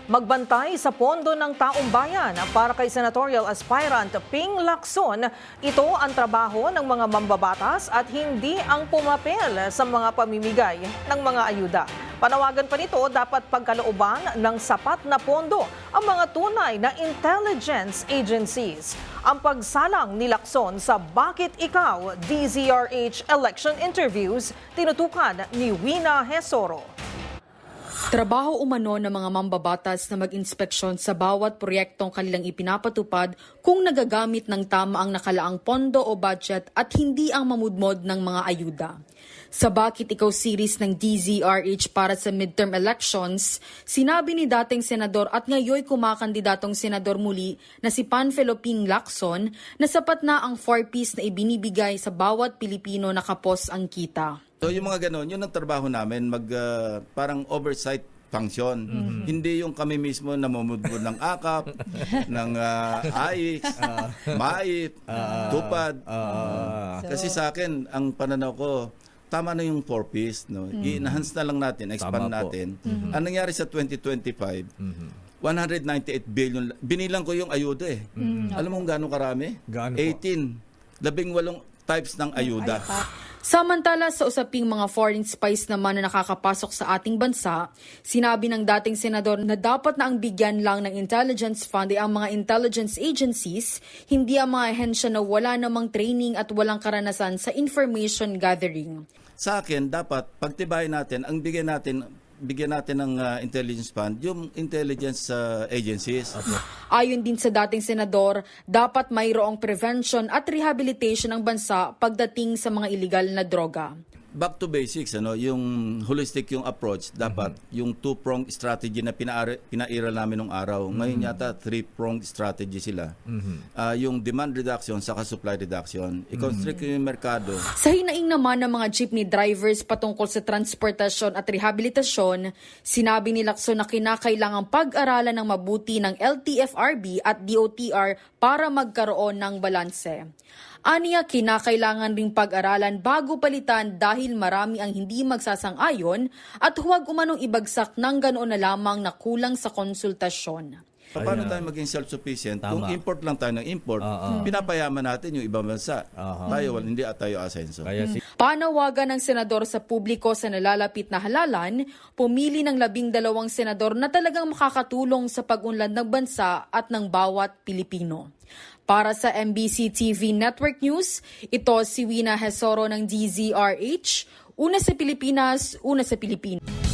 Magbantay sa pondo ng taong bayan para kay senatorial aspirant Ping Lacson. Ito ang trabaho ng mga mambabatas at hindi ang pumapel sa mga pamimigay ng mga ayuda. Panawagan pa nito, dapat pagkalooban ng sapat na pondo ang mga tunay na intelligence agencies. Ang pagsalang ni Lacson sa Bakit Ikaw DZRH election interviews, tinutukan ni Wina Hesoro. Trabaho umano ng mga mambabatas na mag-inspeksyon sa bawat proyektong kanilang ipinapatupad kung nagagamit ng tama ang nakalaang pondo o budget at hindi ang mamudmod ng mga ayuda. Sa Bakit Ikaw series ng DZRH para sa midterm elections, sinabi ni dating senador at ngayoy kumakandidatong senador muli na si Panfilo Ping Lacson na sapat na ang 4-piece na ibinibigay sa bawat Pilipino na kapos ang kita. So yung mga ganon, yun ang trabaho namin, parang oversight function. Hindi yung kami mismo namumudmod ng akap, ng AIX, MAIP, TUPAD. Kasi sa akin, ang pananaw ko, tama na yung 4-piece. No? I-enhance na lang natin, expand natin. Ang nangyari sa 2025, 198 billion. Binilang ko yung ayuda eh. Alam mo kung gano'ng karami? 18. 18 types ng ayuda. Samantala sa usaping mga foreign spies naman na nakakapasok sa ating bansa, sinabi ng dating senador na dapat na ang bigyan lang ng intelligence fund ay ang mga intelligence agencies, hindi ang mga ahensya na wala namang training at walang karanasan sa information gathering. Sa akin, dapat pagtibayin natin, ang bigyan natin ng intelligence fund, yung intelligence agencies. Ayon din sa dating senador, dapat mayroong prevention at rehabilitation ng bansa pagdating sa mga illegal na droga. Back to basics, yung holistic yung approach, dapat yung two-pronged strategy na pinairal namin nung araw. Ngayon yata three-pronged strategy sila. Yung demand reduction saka supply reduction. I-constrict yung merkado. Sa hinaing naman ng mga jeepney drivers patungkol sa transportasyon at rehabilitasyon, sinabi ni Lacson na kinakailangang pag-aralan ng mabuti ng LTFRB at DOTR para magkaroon ng balanse. Aniya, kinakailangan ring pag-aralan bago palitan dahil marami ang hindi magsasang-ayon at huwag umanong ibagsak ng ganoon na lamang na kulang sa konsultasyon. Paano tayo maging self-sufficient? Kung import lang tayo ng import, pinapayaman natin yung ibang bansa. Hindi tayo asenso. Panawagan ng senador sa publiko sa nalalapit na halalan, pumili ng 12 senador na talagang makakatulong sa pag-unlad ng bansa at ng bawat Pilipino. Para sa MBC TV Network News, ito si Wina Hesoro ng DZRH, una sa Pilipinas, una sa Pilipinas.